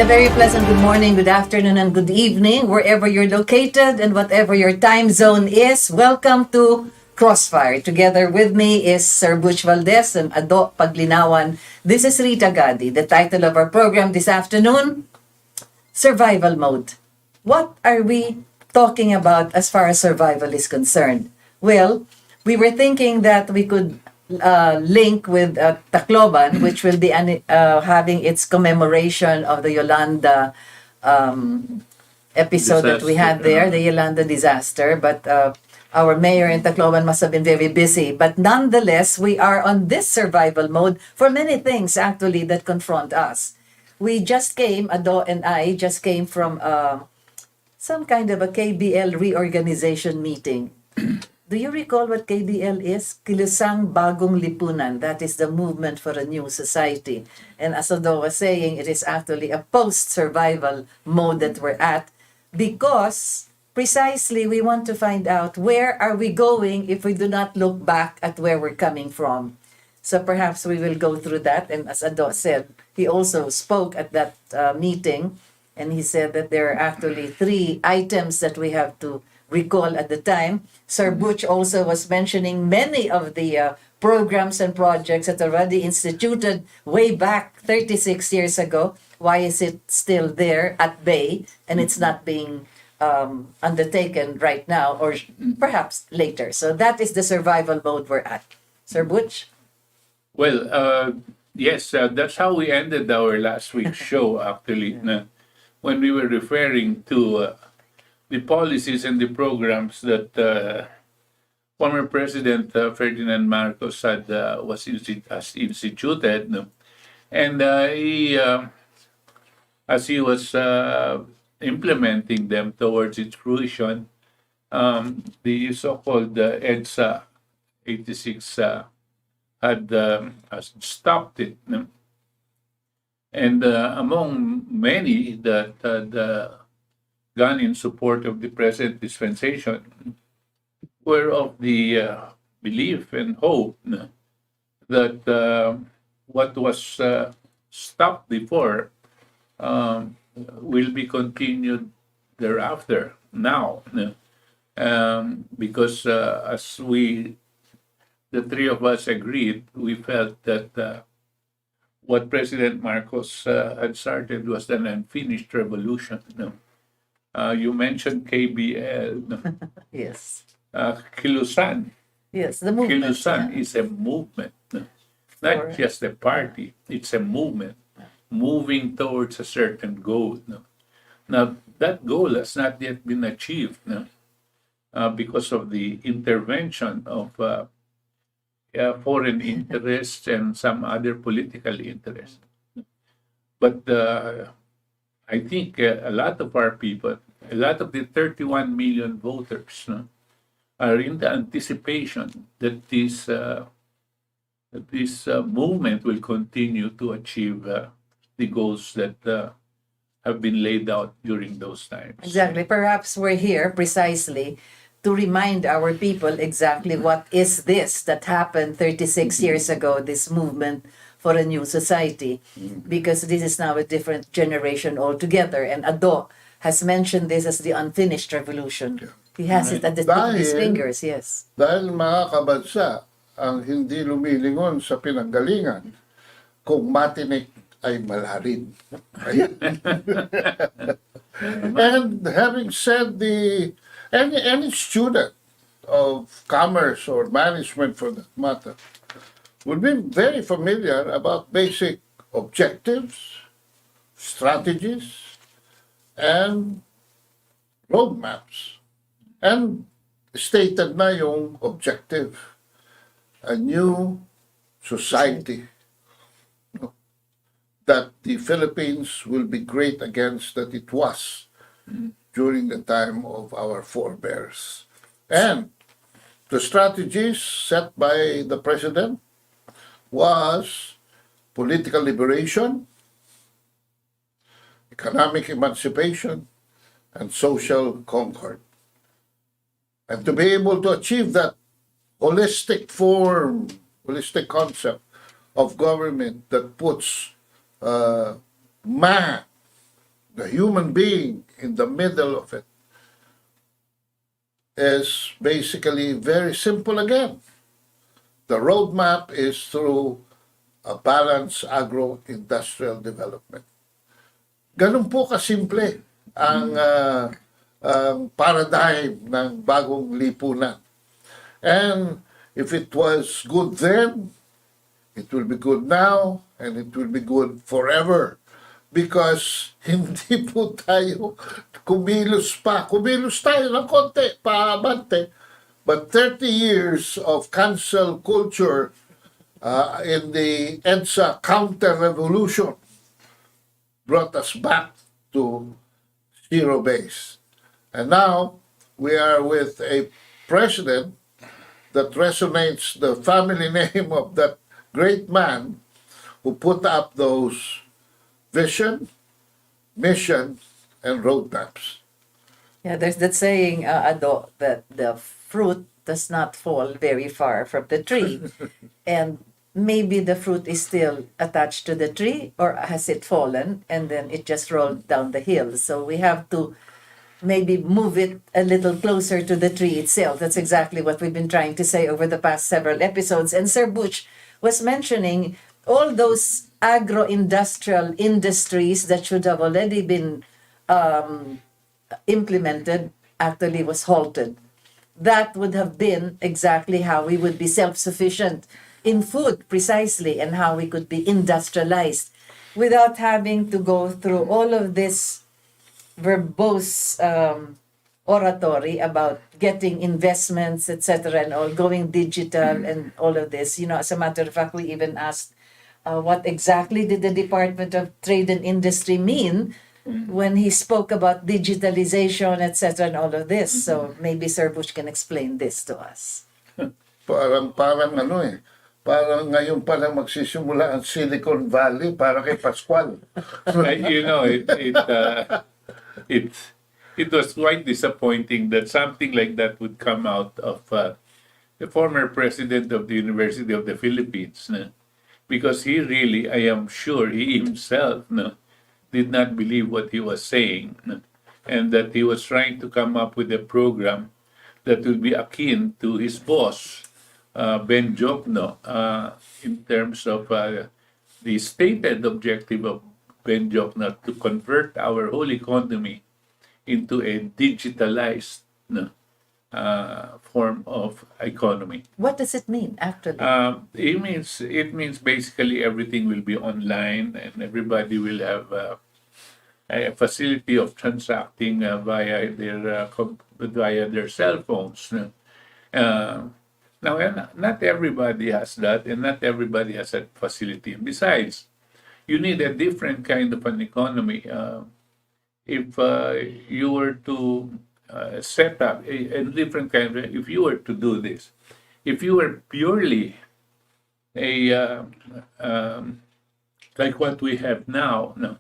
A very pleasant good morning, good afternoon, and good evening, wherever you're located and whatever your time zone is. Welcome to Crossfire. Together with me is Sir Butch Valdes and Ado Paglinawan. This is Rita Gadi. The title of our program this afternoon, Survival Mode. What are we talking about as far as survival is concerned? Well, we were thinking that we could link with Tacloban, which will be having its commemoration of the Yolanda episode that we had there, the Yolanda disaster. But our mayor in Tacloban must have been very busy. But nonetheless, we are on this survival mode for many things actually that confront us. We just came, Ado and I just came from some kind of a KBL reorganization meeting. Do you recall what KBL is? Kilusang Bagong Lipunan. That is the movement for a new society. And as Ado was saying, it is actually a post-survival mode that we're at because precisely we want to find out where are we going if we do not look back at where we're coming from. So perhaps we will go through that. And as Ado said, he also spoke at that meeting, and he said that there are actually 3 items that we have to recall at the time. Sir Butch also was mentioning many of the programs and projects that already instituted way back 36 years ago. Why is it still there at bay and it's not being undertaken right now or perhaps later? So that is the survival mode we're at. Sir Butch? Well, yes, that's how we ended our last week's show, actually, when we were referring to the policies and the programs that former President Ferdinand Marcos had has instituted, and he, as he was implementing them towards its fruition, the so-called EDSA 86 had stopped it, and among many that had gone in support of the present dispensation were of the belief and hope that what was stopped before will be continued thereafter now, because as the 3 of us agreed, we felt that what President Marcos had started was an unfinished revolution. You mentioned KBL. Yes. Kilusan. Yes, the movement. Kilusan is a movement, not just a party. It's a movement moving towards a certain goal. Now, that goal has not yet been achieved because of the intervention of foreign interests and some other political interests. But I think a lot of our people, a lot of the 31 million voters, are in the anticipation that this movement will continue to achieve the goals that have been laid out during those times. Exactly. Perhaps we're here precisely to remind our people exactly what is this that happened 36 years ago, this movement for a new society, because this is now a different generation altogether. And Ado has mentioned this as the unfinished revolution. He has it at the tip of his fingers, yes. Dahil mga kabansa ang hindi lumilingon sa pinanggalingan kung matinik ay malalim. And having said any student of commerce or management for that matter would be very familiar about basic objectives, strategies, and roadmaps. And stated na yung objective, a new society that the Philippines will be great against that it was during the time of our forebears. And the strategies set by the President was political liberation, economic emancipation, and social concord. And to be able to achieve that holistic concept of government that puts man the human being in the middle of it, is basically very simple again. The roadmap is through a balanced agro-industrial development. Ganun po kasimple ang paradigm ng bagong lipunan. And if it was good then, it will be good now, and it will be good forever. Because hindi po tayo kumilos pa. Kumilos tayo ng konti, paabante. But 30 years of cancel culture in the EDSA counter-revolution brought us back to zero base. And now we are with a president that resonates the family name of that great man who put up those vision, mission, and roadmaps. Yeah, there's that saying, Ado, that the fruit does not fall very far from the tree. And maybe the fruit is still attached to the tree, or has it fallen and then it just rolled down the hill. So we have to maybe move it a little closer to the tree itself. That's exactly what we've been trying to say over the past several episodes. And Sir Butch was mentioning all those agro-industrial industries that should have already been implemented actually was halted. That would have been exactly how we would be self-sufficient in food, precisely, and how we could be industrialized without having to go through all of this verbose oratory about getting investments, etc., and all, going digital and all of this. You know, as a matter of fact, we even asked what exactly did the Department of Trade and Industry mean when he spoke about digitalization, etc., and all of this. So maybe Sir Bush can explain this to us. Parang ano eh. Parang ngayon pa lang magsisimula ang Silicon Valley para kay Pascual. You know, it was quite disappointing that something like that would come out of the former president of the University of the Philippines, no? Because he really, I am sure, he himself, no, did not believe what he was saying, no? And that he was trying to come up with a program that would be akin to his boss, Ben Jokno, in terms of the stated objective of Ben Jokno to convert our whole economy into a digitalized, no, form of economy. What does it mean, actually? It means basically everything will be online and everybody will have a facility of transacting via their cell phones. No? Now, not everybody has that, and not everybody has that facility. Besides, you need a different kind of an economy. If you were to set up a different kind of, if you were to do this, if you were purely a like what we have now, no,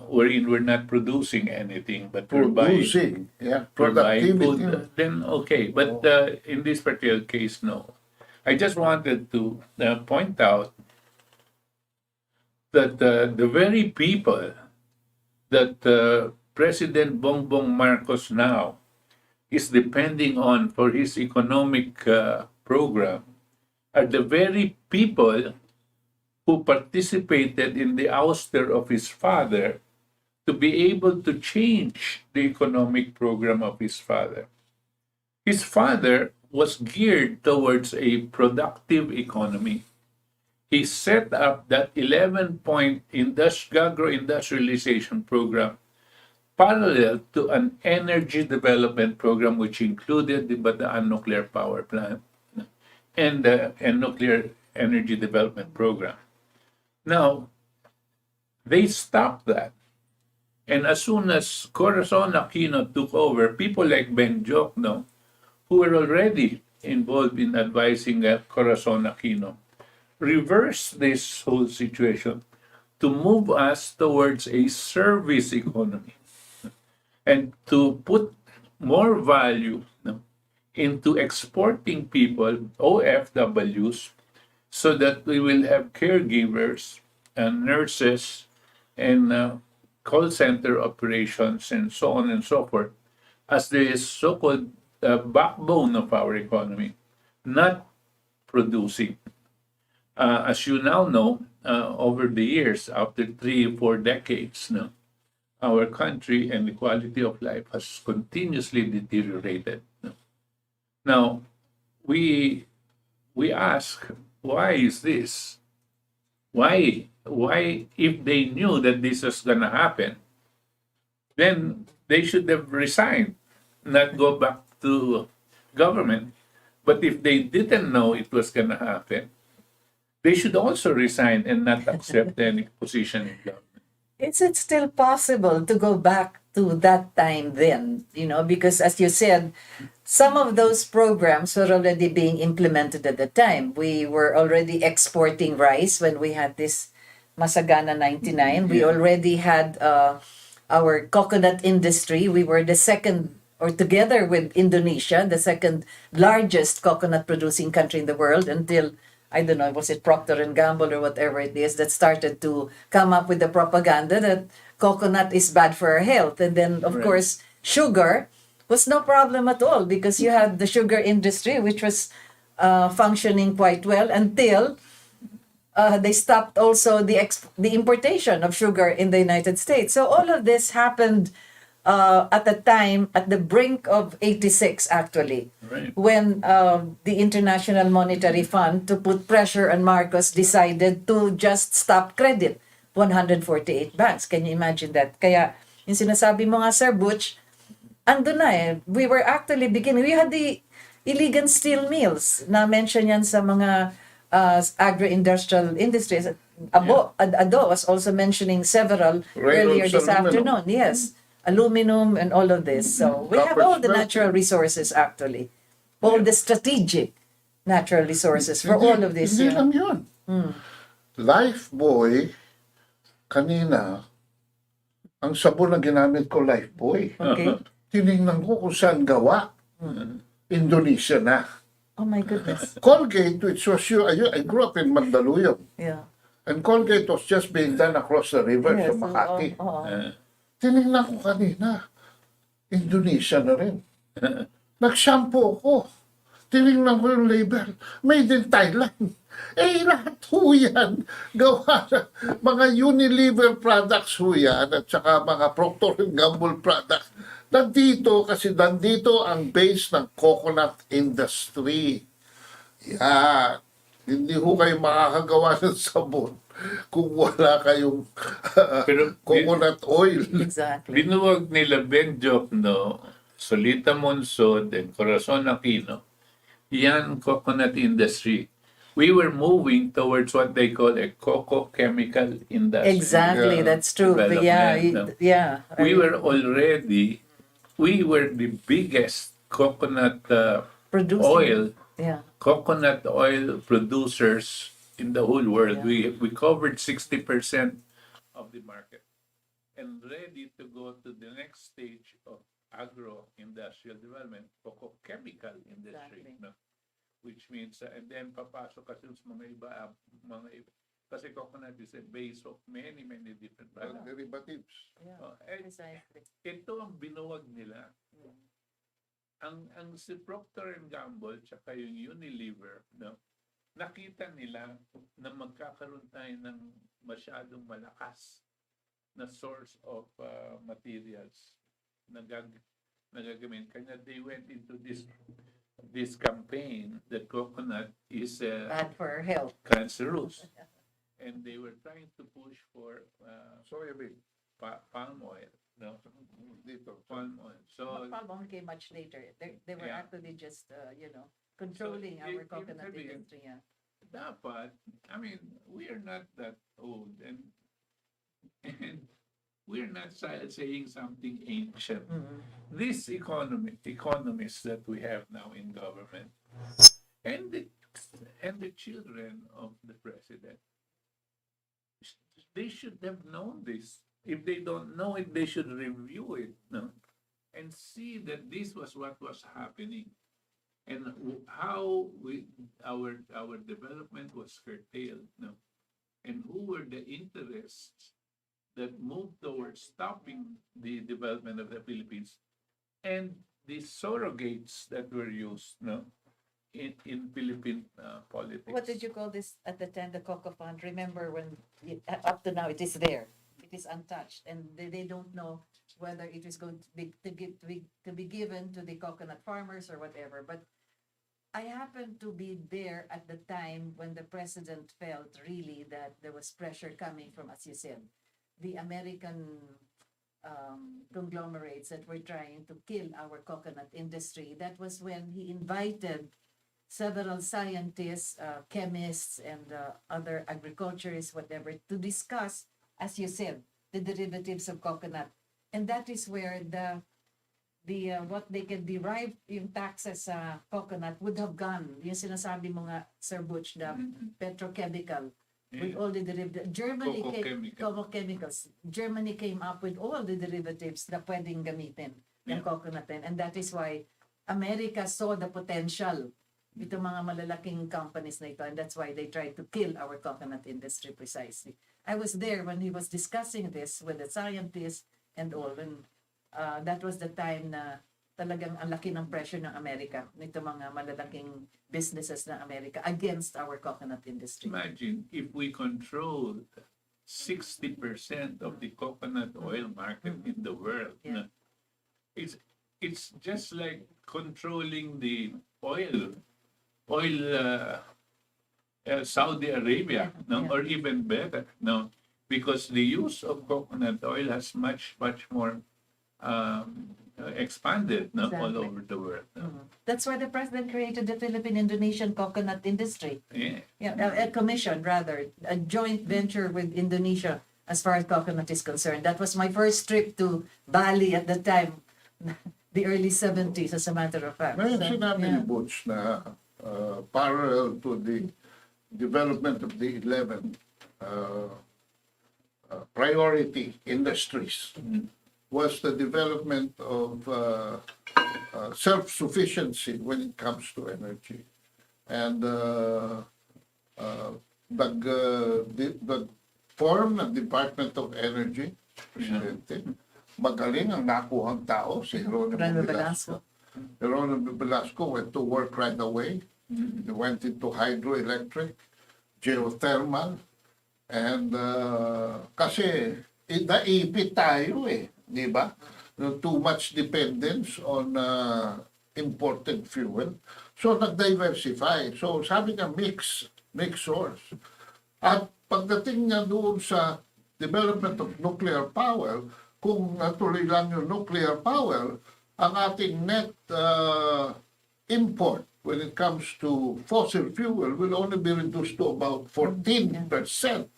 wherein we're not producing anything, but we're buying Producing, yeah, for buying productivity. food, then okay. But in this particular case, no. I just wanted to point out that the very people that President Bongbong Marcos now is depending on for his economic program are the very people who participated in the ouster of his father to be able to change the economic program of his father. His father was geared towards a productive economy. He set up that 11-point agro-industrialization program parallel to an energy development program which included the Bataan nuclear power plant and the nuclear energy development program. Now, they stopped that. And as soon as Corazon Aquino took over, people like Ben Jokno, who were already involved in advising Corazon Aquino, reversed this whole situation to move us towards a service economy and to put more value, no, into exporting people, OFWs, so that we will have caregivers and nurses and call center operations and so on and so forth as the so-called backbone of our economy, not producing. As you now know, over the years, after 3 or 4 decades, no, our country and the quality of life has continuously deteriorated. No. Now, we we ask, why is this? Why, if they knew that this was gonna happen, then they should have resigned, not go back to government. But if they didn't know it was gonna happen, they should also resign and not accept any position in government. Is it still possible to go back to that time then? Because as you said, some of those programs were already being implemented at the time. We were already exporting rice when we had this Masagana 99. We already had our coconut industry. We were the second, or together with Indonesia, the second largest coconut producing country in the world until, I don't know, was it Procter and Gamble or whatever it is that started to come up with the propaganda that coconut is bad for our health. And then, of Right. course, sugar was no problem at all because you had the sugar industry, which was functioning quite well until they stopped also the importation of sugar in the United States. So all of this happened at the time, at the brink of 86, actually, Right. when the International Monetary Fund, to put pressure on Marcos, decided to just stop credit. 148 banks. Can you imagine that? Kaya, yung sinasabi mo nga, Sir Butch, ando na eh. We were actually beginning. We had the illegal steel mills. Na-mention yan sa mga agro-industrial industries. Ado was also mentioning several earlier this aluminum. afternoon. Yes. Aluminum and all of this. So we have all the Copper natural resources actually. All the strategic natural resources for all of this. Hindi Yeah. lang yun. Lifebuoy, kanina, ang sabon na ginamit ko, Lifebuoy. Okay. Tinignan ko kung saan gawa. Indonesia na. Oh my goodness. Colgate, which was I grew up in Mandaluyong. Yeah. And Colgate was just being done across the river sa Yes, Makati. oo. Tinignan ko kanina, Indonesia na rin. Nag-shampoo ko. Tinignan ko yung label. Made in Thailand. Lahat ho yan. Gawa na. Mga Unilever products ho yan at saka mga Procter and Gamble products. Nandito ang base ng coconut industry. Yan. Hindi ho kayo makakagawa ng sabon kung wala kayong Pero coconut oil. Exactly. binuwag nila Benjok, no, Solita Monsod and Corazon Aquino, yan coconut industry. We were moving towards what they call a cocoa chemical industry. Exactly, Yeah. that's true. But yeah, Development, no? yeah. We were the biggest coconut Producing. oil, Yeah. coconut oil producers in the whole world. Yeah. We covered 60% of the market and ready to go to the next stage of agro-industrial development, cocoa chemical industry. Exactly. No? Which means, and then papasok kasi sa kasi coconut is a base of many different products. Derivatives. Yeah. Precisely. Ito ang binuwag nila. Ang si Procter and Gamble tsaka yung Unilever, no, nakita nila na magkakaroon tayo ng masyadong malakas na source of materials na gagamit. Kanya they went into this campaign that coconut is Bad for our health. cancerous. And they were trying to push for Soybean. palm oil, no? Dito. Palm oil. So Palm oil came much later. They were Yeah. actually just, controlling So, our ibig coconut sabihin, industry. Yeah. dapat, I mean, we are not that old and we're not saying something ancient. This economists that we have now in government and the children of the president, they should have known this. If they don't know it, they should review it, no? And see that this was what was happening and how our development was curtailed, no? And who were the interests that moved towards stopping the development of the Philippines, and the surrogates that were used, no, in Philippine politics. What did you call this at the time, the Coco Fund? Remember when, up to now, it is there. It is untouched, and they don't know whether it is going to be given to the coconut farmers or whatever. But I happened to be there at the time when the president felt really that there was pressure coming from, as you said, the American conglomerates that were trying to kill our coconut industry. That was when he invited several scientists, chemists, and other agriculturists, whatever, to discuss, as you said, the derivatives of coconut. And that is where the what they can derive yung taxes sa coconut would have gone. Yung sinasabi mo nga, Sir Butch, the petrochemical, with all the derivatives. Coco chemicals. Germany came up with all the derivatives na pwedeng gamitin ng coconut. And that is why America saw the potential ito mga malalaking companies na ito, and that's why they tried to kill our coconut industry precisely. I was there when he was discussing this with the scientists and all, and that was the time na talagang ang laki ng pressure ng Amerika, nito mga malalaking businesses ng Amerika against our coconut industry. Imagine if we control 60% of the coconut oil market in the world. Yeah. No? It's just like controlling the oil Saudi Arabia, no, Yeah. or even better, no, because the use of coconut oil has much more expanded, no, all Exactly. over the world. No? That's why the president created the Philippine-Indonesian coconut industry. Yeah. Yeah, a commission rather, a joint venture with Indonesia as far as coconut is concerned. That was my first trip to Bali at the time, the early 70s, as a matter of fact. Ngayon, So, sinabi ni yeah. Butch na parallel to the development of the 11 priority industries was the development of self-sufficiency when it comes to energy. And nag-form ng Department of Energy, Presidente, magaling ang nakuhang tao, si Jeronimo Jeronimo Velasco. Jeronimo Velasco went to work right away. He went into hydroelectric, geothermal, and kasi naipit tayo di ba? Too much dependence on imported fuel. So nag-diversify. So sabi niya mix source. At pagdating niya doon sa development of nuclear power, kung natuloy lang yung nuclear power, ang ating net import when it comes to fossil fuel will only be reduced to about 14%.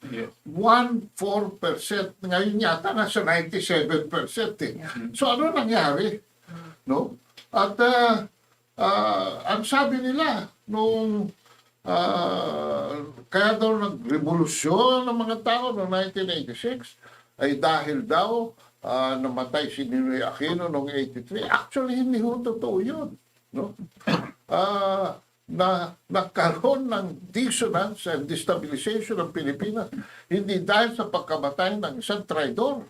Yes. 1-4%. Ngayon yata nasa 97% So ano nangyari? No? At ang sabi nila nung kaya daw nagrevolusyon ng mga tao noong 1986 ay dahil daw namatay si Ninoy Aquino noong 83. Actually, hindi ho totoo yun. No? Nagkaroon ng dissonance and destabilization ng Pilipinas hindi dahil sa pagkamatay ng isang traidor,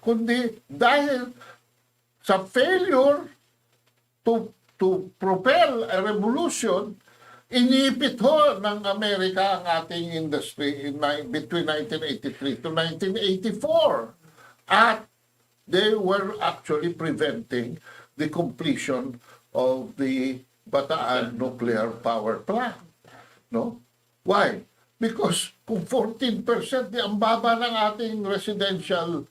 kundi dahil sa failure to propel a revolution. Inipit ho ng Amerika ang ating industry between 1983 to 1984. At they were actually preventing the completion of the Bataan nuclear power plant. No? Why? Because kung 14%, ang baba ng ating residential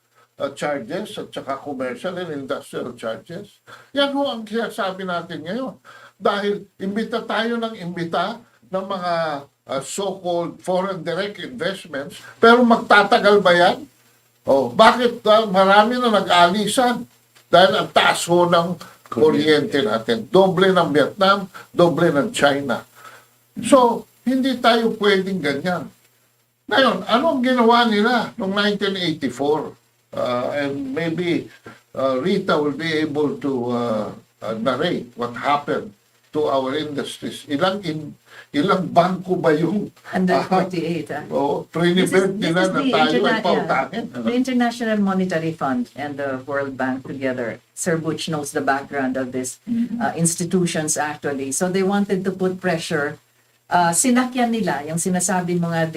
charges at saka commercial and industrial charges. Yan ho ang sinasabi natin ngayon. Dahil imbita tayo ng mga so-called foreign direct investments, pero magtatagal ba yan? Bakit marami na nag-alisan? Dahil ang taas ho ng kuryente natin. Doble ng Vietnam, doble ng China. So, hindi tayo pwedeng ganyan. Ngayon, anong ginawa nila noong 1984? And maybe Rita will be able to narrate what happened to our industries. Ilang bangko ba yung 148. prevent nila na tayo ay yeah, pautangin? the International Monetary Fund and the World Bank together. Sir Butch knows the background of these institutions actually. So they wanted to put pressure. Sinakyan nila, yung sinasabi mo nga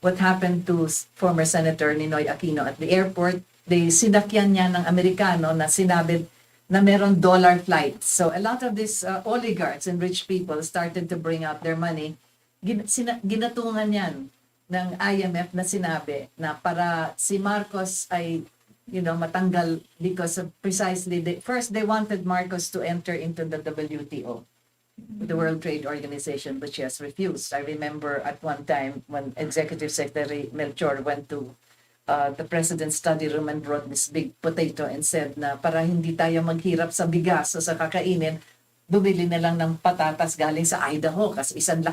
what happened to former Senator Ninoy Aquino at the airport, sinakyan niya ng Amerikano na sinabi na meron dollar flights. So a lot of these oligarchs and rich people started to bring out their money. Ginatungan yan ng IMF na sinabi na para si Marcos ay matanggal because of precisely first they wanted Marcos to enter into the WTO, the World Trade Organization, which he has refused. I remember at one time when Executive Secretary Melchor went to the president's study room and brought this big potato and said na para hindi tayo maghirap sa bigas o sa kakainin, bumili na lang ng patatas galing sa Idaho kasi isang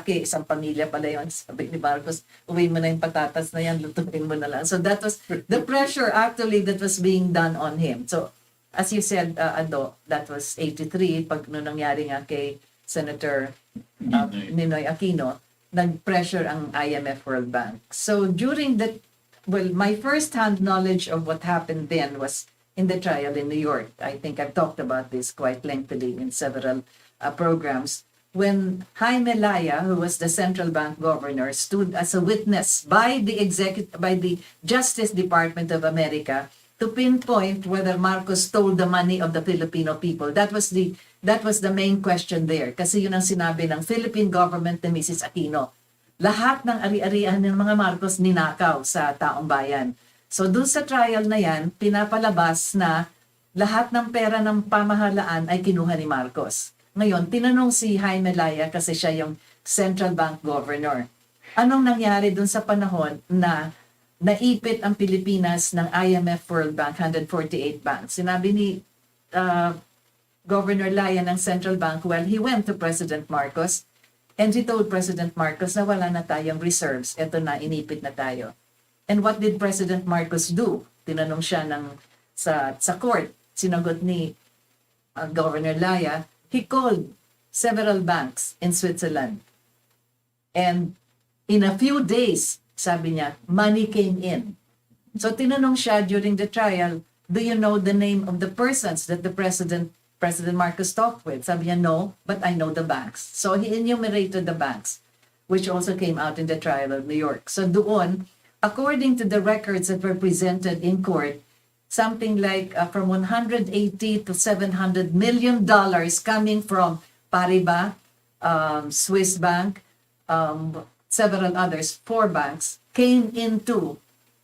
pamilya pala yun. Sabi ni Marcos, uwi mo na yung patatas na yan, lutuin mo na lang. So that was the pressure actually that was being done on him. So as you said, that was 83, pag nangyari nga kay Senator Ninoy Aquino, nag-pressure ang IMF World Bank. So during that, my first-hand knowledge of what happened then was in the trial in New York. I think I've talked about this quite lengthily in several programs. When Jaime Laya, who was the central bank governor, stood as a witness by the Justice Department of America to pinpoint whether Marcos stole the money of the Filipino people. That was the main question there. Kasi yun ang sinabi ng Philippine government ni Mrs. Aquino. Lahat ng ari-arian ng mga Marcos ninakaw sa taong bayan. So doon sa trial na yan, pinapalabas na lahat ng pera ng pamahalaan ay kinuha ni Marcos. Ngayon, tinanong si Jaime Laya kasi siya yung central bank governor. Anong nangyari doon sa panahon na naipit ang Pilipinas ng IMF World Bank, 148 banks? Sinabi ni Governor Laya ng central bank, well, he went to President Marcos and he told President Marcos na wala na tayong reserves. Ito na, inipit na tayo. And what did President Marcos do? Tinanong siya sa court. Sinagot ni Governor Laya, he called several banks in Switzerland. And in a few days, sabi niya, money came in. So tinanong siya during the trial, do you know the name of the persons that the President Marcos talked with? Sabi niya, no, but I know the banks. So he enumerated the banks, which also came out in the trial of New York. So doon, according to the records that were presented in court, something like from 180 to 700 million dollars coming from Paribas, Swiss Bank, several others, 4 banks, came into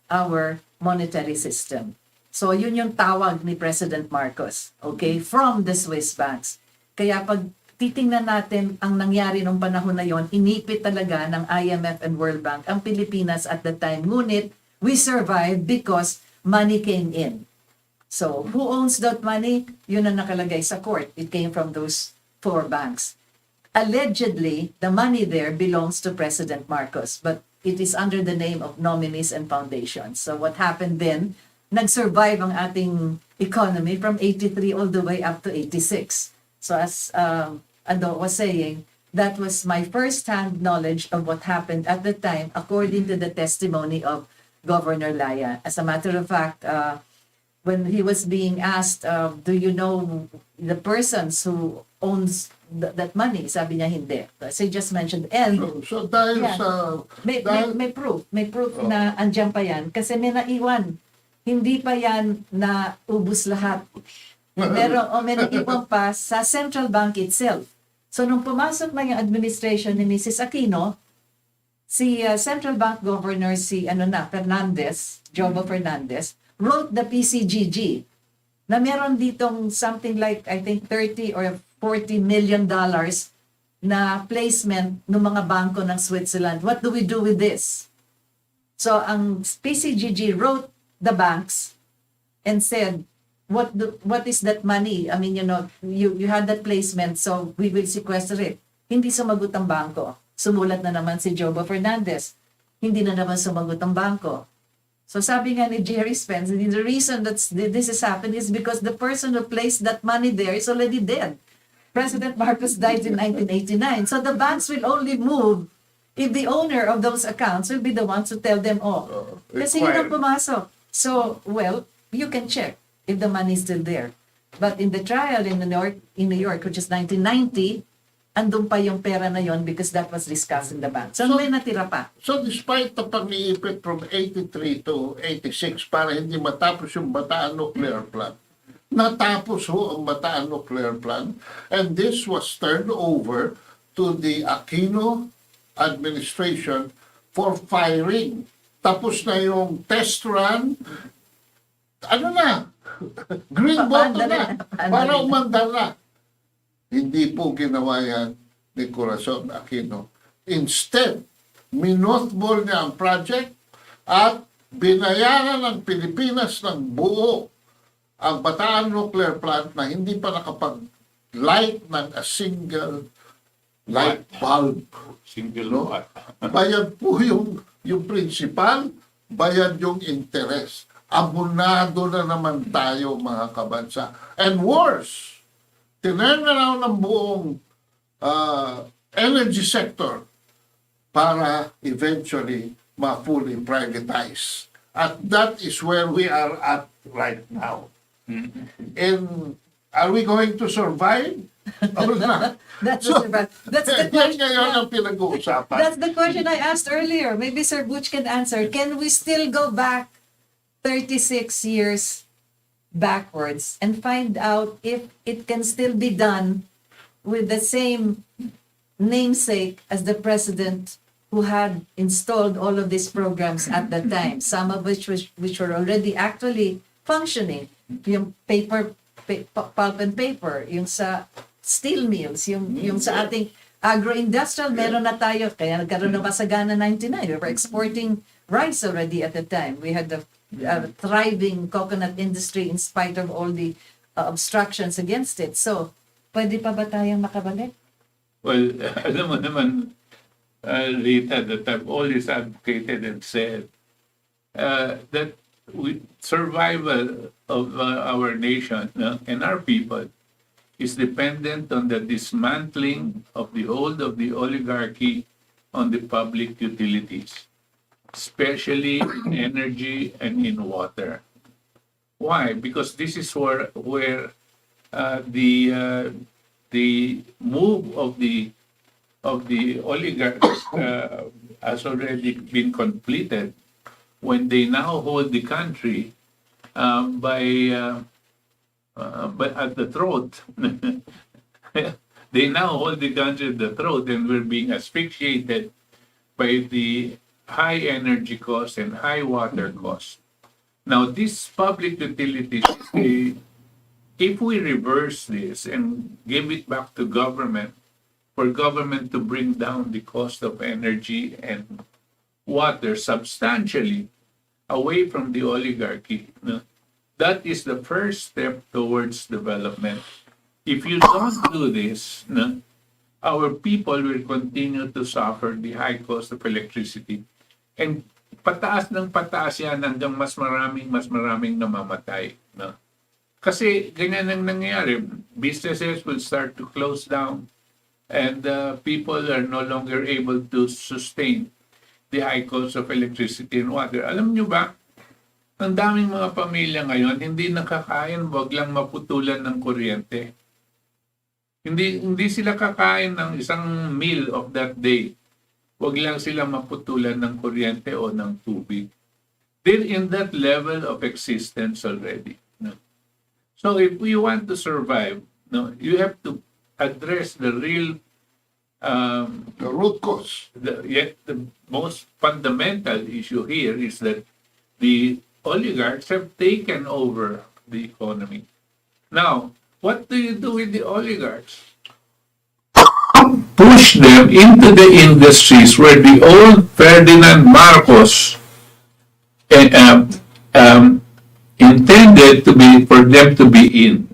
our monetary system. So yun yung tawag ni President Marcos, okay, from the Swiss banks. Kaya pag titingnan natin ang nangyari nung panahon na yon, inipit talaga ng IMF and World Bank ang Pilipinas at the time. Ngunit we survived because money came in. So who owns that money? Yun ang nakalagay sa court. It came from those 4 banks. Allegedly, the money there belongs to President Marcos, but it is under the name of nominees and foundations. So what happened then, nag-survive ang ating economy from 83 all the way up to 86. So as Ando was saying, that was my first-hand knowledge of what happened at the time according to the testimony of Governor Laya. As a matter of fact, when he was being asked, do you know the persons who owns that money? Sabi niya hindi. So he just mentioned, and So dahil yeah, sa... may proof na andyan pa yan kasi may naiwan. Hindi pa yan na ubus lahat. Pero may naiwan pa sa central bank itself. So nung pumasok na yung administration ni Mrs. Aquino, si central bank governor Jobo Fernandez, wrote the PCGG na meron ditong something like I think 30 or 40 million dollars na placement ng mga bangko ng Switzerland. What do we do with this? So ang PCGG wrote the banks and said, what is that money? I mean, you had that placement, so we will sequester it. Hindi sumagot ang bangko. Sumulat na naman si Jobo Fernandez. Hindi na naman sumagot ang bangko. So sabi nga ni Jerry Spence, the reason that this is happening is because the person who placed that money there is already dead. President Marcos died in 1989. So the banks will only move if the owner of those accounts will be the ones to tell them, oh, kasi yun ang pumasok. So, well, you can check if the money is still there. But in the trial in New York, which is 1990, andun pa yung pera na yon because that was discussed in the bank. So, may natira pa. So despite the pag-iipit from 83 to 86 para hindi matapos yung Bataan Nuclear Plant, natapos ho ang Bataan Nuclear Plant, and this was turned over to the Aquino administration for firing. Tapos na yung test run, ano na, green button na, para umandar na. Hindi po ginawa yan ni Corazon Aquino. Instead, minothball niya ang project at binayaran ng Pilipinas ng buo ang Bataan Nuclear Plant na hindi pa nakapag-light ng a single light bulb. Single watt. Bayad po yung principal, bayad yung interest. Abonado na naman tayo, mga kabansa. And worse, tinurn around ng buong energy sector para eventually ma-fully privatize. At that is where we are at right now. And are we going to survive? Or not? That's the question. Ngayon ang pinag-uusapan. That's the question I asked earlier. Maybe Sir Butch can answer. Can we still go back 36 years backwards and find out if it can still be done with the same namesake as the president who had installed all of these programs at the time, some of which were already actually functioning, yung pulp and paper, yung sa steel mills, yung sa ating agro-industrial, meron na tayo, kaya nagkaroon ng Masagana 99. We were exporting rice already at the time. We had the thriving coconut industry in spite of all the obstructions against it. So, pwede pa ba tayong makabalik? Well, alam mo naman, Rita, that I've always advocated and said that survival of our nation and our people is dependent on the dismantling of the hold of the oligarchy on the public utilities, especially in energy and in water. Why? Because this is where the move of the oligarchs has already been completed when they now hold the country by at the throat. They now hold the country at the throat, and we're being asphyxiated by the high energy costs and high water costs. Now, these public utilities, if we reverse this and give it back to government, for government to bring down the cost of energy and water substantially away from the oligarchy, that is the first step towards development. If you don't do this, our people will continue to suffer the high cost of electricity. And pataas ng pataas yan hanggang mas maraming namamatay. Kasi ganyan ang nangyayari. Businesses will start to close down and people are no longer able to sustain the high cost of electricity and water. Alam nyo ba, ang daming mga pamilya ngayon hindi nakakain, wag lang maputulan ng kuryente. Hindi sila kakain ng isang meal of that day. Wag lang sila maputulan ng kuryente o ng tubig. They're in that level of existence already. So if we want to survive, you have to address the real The root cause. Yet the most fundamental issue here is that the oligarchs have taken over the economy. Now, what do you do with the oligarchs? Push them into the industries where the old Ferdinand Marcos intended for them to be in.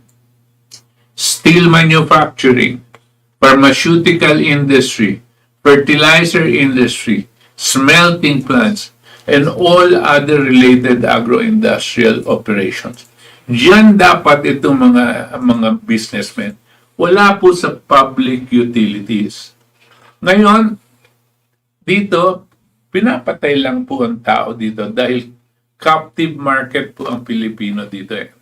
Steel manufacturing, pharmaceutical industry, fertilizer industry, smelting plants, and all other related agro-industrial operations. Diyan dapat itong mga businessmen Wala po sa public utilities. Ngayon, dito, pinapatay lang po ang tao dito dahil captive market po ang Pilipino dito eh.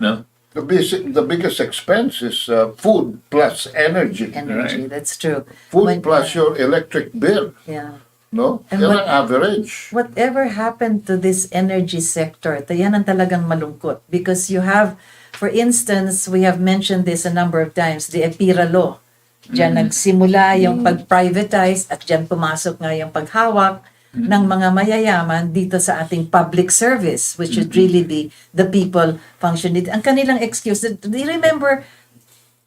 No? The biggest expense is food plus energy. Energy, that's true. Food plus your electric bill. Yeah. No? And Yan ang average. Whatever happened to this energy sector, yan ang talagang malungkot. Because you have, for instance, we have mentioned this a number of times, the EPIRA law. Diyan nagsimula yung pag-privatize at diyan pumasok nga yung paghawak ng mga mayayaman dito sa ating public service, which should really be the people functioning. Ang kanilang excuse, do you remember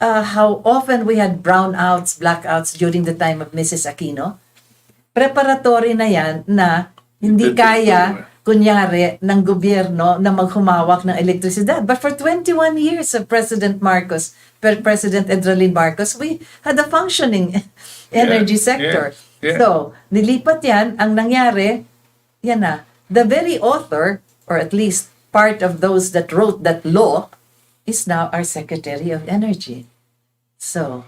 how often we had brownouts, blackouts during the time of Mrs. Aquino? Preparatory na yan na hindi kaya, kunyari, ng gobyerno na maghumawak ng elektrisidad. But for 21 years of President Edralin Marcos, we had a functioning energy sector. Yeah. So, nilipat yan. Ang nangyari, yan na. The very author, or at least part of those that wrote that law, is now our Secretary of Energy. So,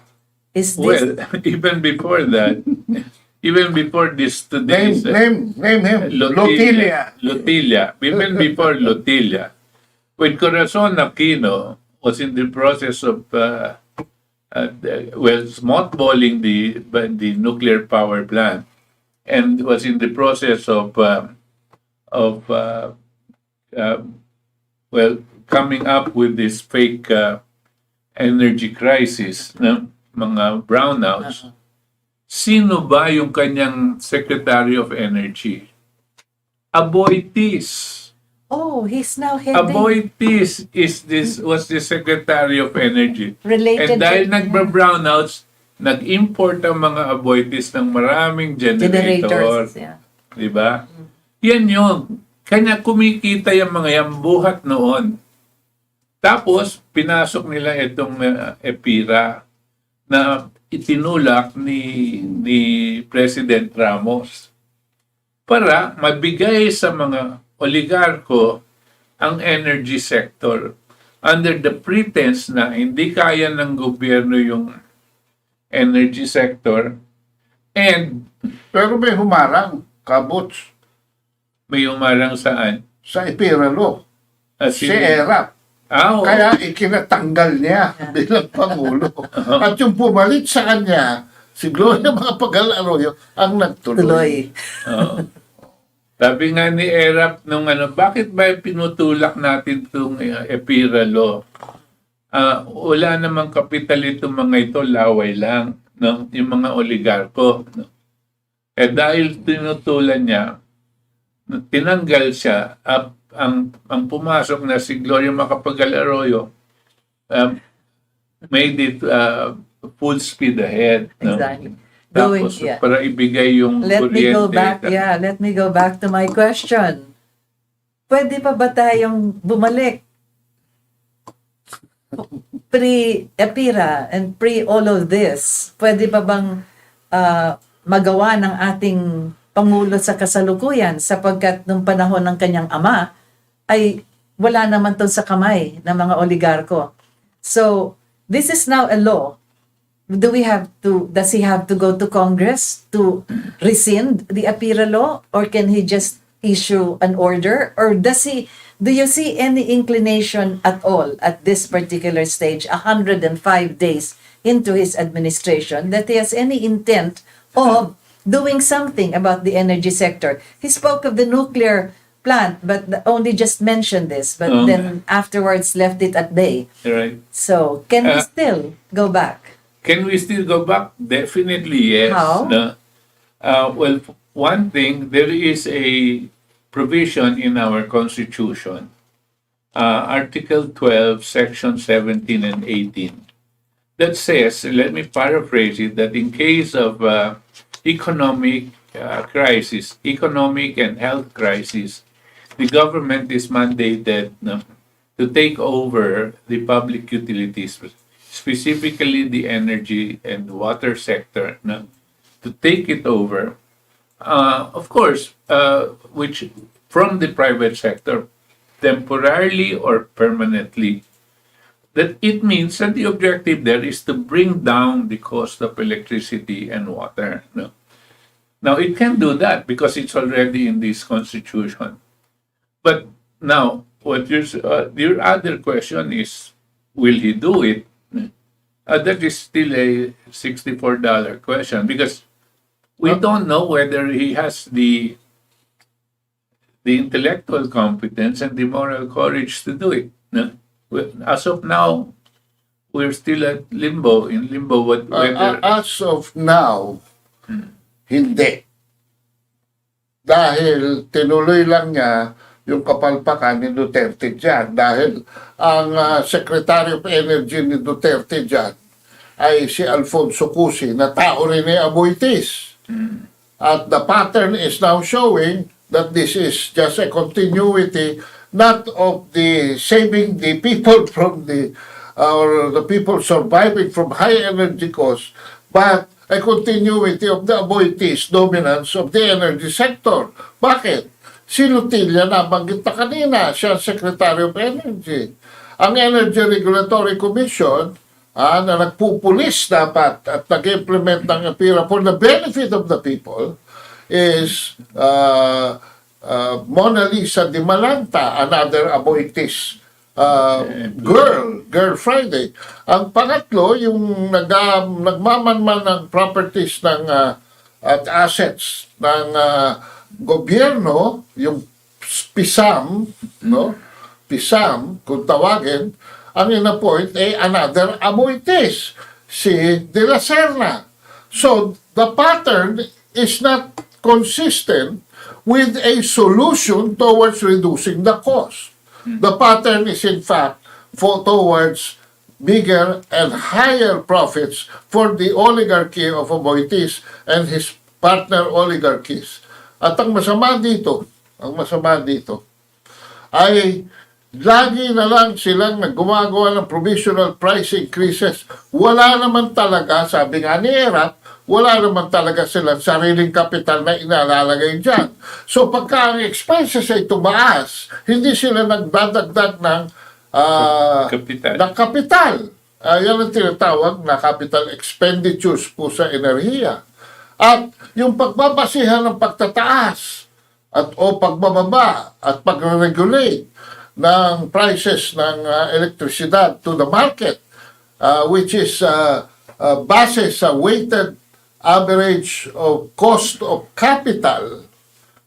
is this... Well, even before that, even before this today's Name him. Lotilia. Lotilla. Even before Lotilla, when Corazon Aquino was in the process of mothballing the nuclear power plant, and was in the process of coming up with this fake energy crisis, no? Mga brownouts. Sino ba yung kanyang Secretary of Energy? Aboitiz. Oh, he's now heading... Aboitiz was the Secretary of Energy. Related And dahil to- nagba-brownouts, nag-import ang mga Aboitiz ng maraming generator. generators. Yeah. Diba? Yan yun. Kanya kumikita yung mga yan buhat noon. Tapos, pinasok nila itong EPIRA na itinulak ni President Ramos para mabigay sa mga oligarko ang energy sector under the pretense na hindi kaya ng gobyerno yung energy sector, and Pero may humarang, kabots, may umarang saan? sa EPIRA law. Si ERAP. Oo. Kaya ikinatanggal niya bilang Pangulo. At yung pumalit sa kanya, si Gloria Macapagal-Arroyo ang nagtuloy. Tuloy. Oo. Sabi nga ni Erap nung bakit ba pinutulak natin itong EPIRA law? Wala namang kapital itong mga ito, laway lang, no? Yung mga oligarko. No? Dahil tinutulan niya, tinanggal siya, ang pumasok na si Gloria Macapagal-Arroyo made it full speed ahead. No? Exactly. Tapos para ibigay yung Let me go kuryente. back. Yeah, let me go back to my question. Pwede pa ba tayong bumalik? Pre-EPIRA and pre all of this, pwede pa bang magawa ng ating Pangulo sa kasalukuyan sapagkat nung panahon ng kanyang ama ay wala naman to sa kamay ng mga oligarko. So, this is now a law. Does he have to go to Congress to rescind the EPIRA law, or can he just issue an order? Or do you see any inclination at all at this particular stage, 105 days into his administration, that he has any intent of doing something about the energy sector? He spoke of the nuclear plant, but only just mentioned this, but then afterwards left it at bay. Right. So, can we still go back? Can we still go back? Definitely yes. How? No? Well, one thing, there is a provision in our Constitution, Article 12, Section 17 and 18, that says, let me paraphrase it, that in case of economic crisis, economic and health crisis, the government is mandated to take over the public utilities, specifically the energy and water sector, to take it over, of course, which from the private sector, temporarily or permanently. that it means that the objective there is to bring down the cost of electricity and water. No? Now, it can do that because it's already in this constitution. But now, what your other question is, will he do it? That is still a $64 question because we don't know whether he has the intellectual competence and the moral courage to do it. No? As of now, we're still in limbo. Whether As of now, hindi. Dahil tinuloy lang niya yung kapalpakan ni Duterte dyan. Dahil ang Secretary of Energy ni Duterte dyan ay si Alfonso Cusi na tao rin ni Aboitiz. At the pattern is now showing that this is just a continuity not of the saving the people from the people surviving from high energy costs, but a continuity of the Aboitiz dominance of the energy sector. Bakit? Si Lutilla nabanggit na kanina, siya Secretary of Energy. Ang Energy Regulatory Commission na nagpupulis dapat at nag-implement ng EPIRA for the benefit of the people is Mona Lisa Di Malanta, another Aboitiz Girl Friday. Ang pangatlo, yung nagmamanman ng properties ng at assets ng gobyerno, yung PISAM, no? PISAM, kung tawagin, ang in-appoint ay another Aboitiz, si De La Serna. So, the pattern is not consistent with a solution towards reducing the cost. The pattern is in fact towards bigger and higher profits for the oligarchy of Aboitiz and his partner oligarchies. At ang masama dito ay lagi na lang silang gumagawa ng provisional price increases. Wala naman talaga, sabi nga ni Erap, wala naman talaga silang sariling kapital na inalalagay dyan. So pagka ang expenses ay tumaas, hindi sila nagdadagdag ng kapital. Yan ang tinatawag na capital expenditures po sa enerhiya. At yung pagbabasihan ng pagtataas o pagbababa at pag-regulate ng prices ng elektrisidad to the market, which is base sa weighted average of cost of capital.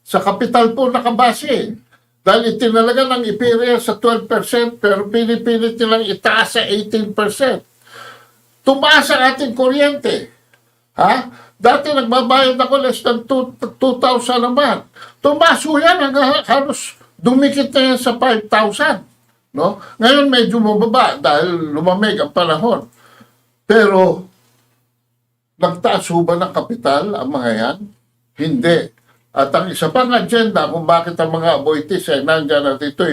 Sa capital po nakabase. Dahil itinalaga ng EPIRA sa 12% pero pinipilit nilang itaas sa 18%. Tumaas ang ating kuryente. Dati nagbabayad ako less than 2,000 naman. Tumaas po yan hanggang halos dumikit na yan sa 5,000. No? Ngayon medyo mababa dahil lumamig ang panahon. Pero nagtaas ba ng kapital ang mga yan? Hindi. At ang isa pang agenda kung bakit ang mga Aboitiz ay nandyan at ito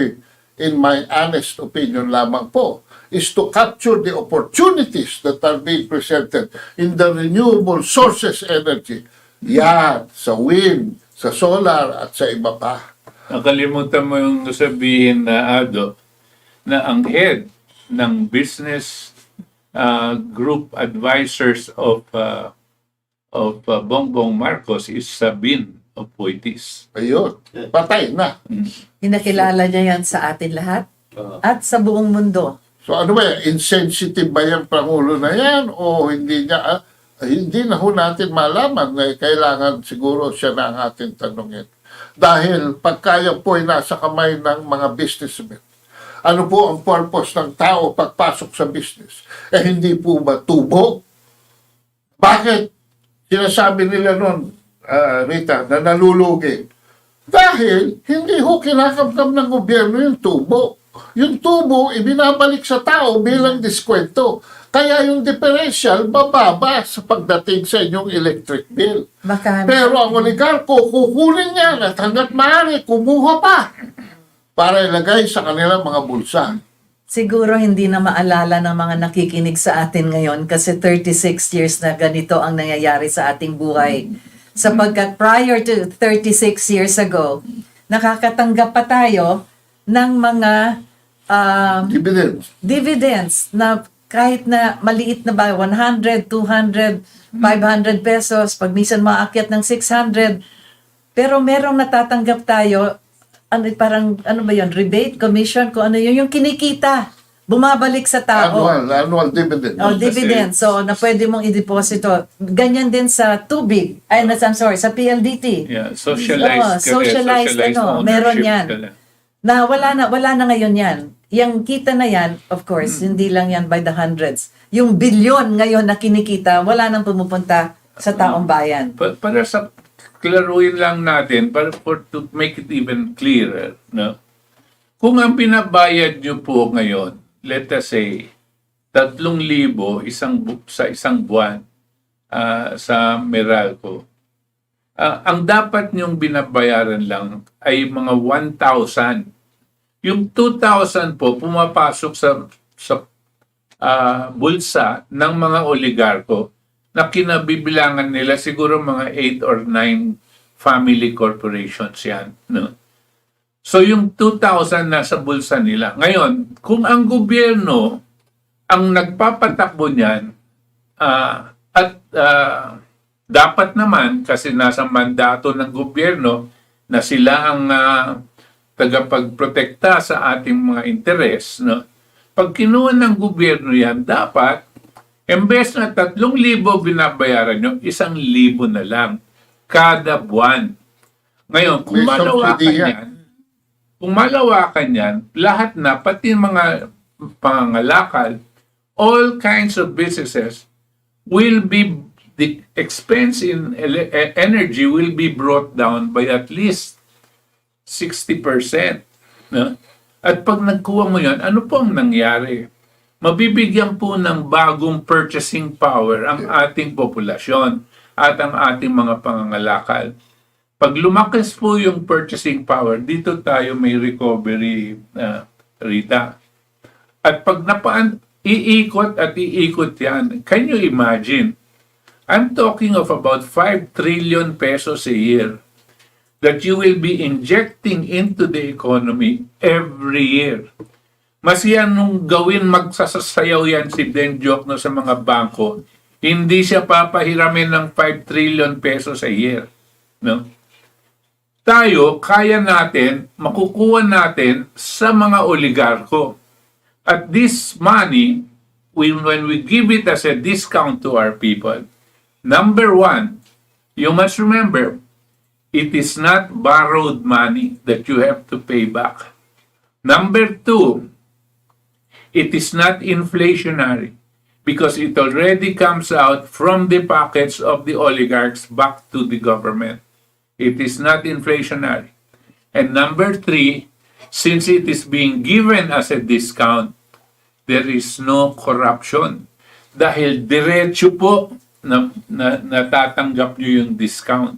in my honest opinion lamang po, is to capture the opportunities that are being presented in the renewable sources energy. Yan, sa wind, sa solar, at sa iba pa. Nakalimutan mo yung sabihin na Ado, na ang head ng business group advisors of Bongbong Marcos is Sabine of Aboitiz. Ayun, patay na. Inakilala niya yan sa atin lahat at sa buong mundo. So ano ba, insensitive ba yung Pangulo na yan o hindi niya, hindi na ho natin malaman na kailangan siguro siya na ang ating tanungin. Dahil pagkaya po ay nasa kamay ng mga businessmen. Ano po ang purpose ng tao pagpasok sa business? Hindi po ba tubo? Bakit sinasabi nila nun, Rita, na nalulugi? Dahil hindi ho kinakamkam ng gobyerno yung tubo. Yung tubo, ibinabalik sa tao bilang diskwento. Kaya yung differential, bababa sa pagdating sa inyong electric bill. Pero ang oligarko, kukunin niya at hanggat maaari, kumuha pa para ilagay sa kanilang mga bulsa. Siguro hindi na maalala ng mga nakikinig sa atin ngayon kasi 36 years na ganito ang nangyayari sa ating buhay. Sapagkat prior to 36 years ago, nakakatanggap pa tayo ng mga Dividends. na kahit na maliit na ba, 100, 200, 500 pesos, pag minsan maakyat ng 600, pero merong natatanggap tayo, parang, ano ba yun, rebate, commission, kung ano yun, yung kinikita, bumabalik sa tao. Annual dividend. Dividend. So, na pwede mong i-deposito. Ganyan din sa tubig. I'm sorry, sa PLDT. Yeah, socialized. Socialized, meron yan. Na wala na ngayon yan. Yung kita na yan, of course, hindi lang yan by the hundreds. Yung bilyon ngayon na kinikita, wala nang pumupunta sa taong bayan. Para sa klaruin lang natin, to make it even clearer, no? Kung ang pinabayad nyo po ngayon, let us say, 3,000 sa isang buwan sa Meralco, ang dapat nyong binabayaran lang ay mga 1,000. Yung 2,000 po pumapasok sa bulsa ng mga oligarko na kinabibilangan nila siguro mga 8 or 9 family corporations yan. No? So yung 2,000 nasa bulsa nila. Ngayon, kung ang gobyerno ang nagpapatakbo niyan dapat naman kasi nasa mandato ng gobyerno na sila ang tagapagprotekta sa ating mga interes, no? Pag kinuha ng gobyerno yan, dapat, embes na 3,000 binabayaran nyo, 1,000 na lang kada buwan. Ngayon, kung malawakan yan, lahat na, pati mga pangangalakal, all kinds of businesses will be, the expense in energy will be brought down by at least 60%. No? At pag nagkuha mo yan, ano po ang nangyari? Mabibigyan po ng bagong purchasing power ang ating populasyon at ang ating mga pangangalakal. Pag lumakas po yung purchasing power, dito tayo may recovery, Rita. At pag iikot yan, can you imagine? I'm talking of about 5 trillion pesos a year that you will be injecting into the economy every year. Mas yan nung gawin magsasayaw yan si Ben Jokno sa mga bangko, hindi siya papahiramin ng 5 trillion pesos a year. No? Tayo, kaya natin, makukuha natin sa mga oligarko. At this money, when we give it as a discount to our people, number one, you must remember, it is not borrowed money that you have to pay back. Number two, it is not inflationary because it already comes out from the pockets of the oligarchs back to the government. It is not inflationary. And number three, since it is being given as a discount, there is no corruption. Dahil diretso po na natatanggap nyo yung discount.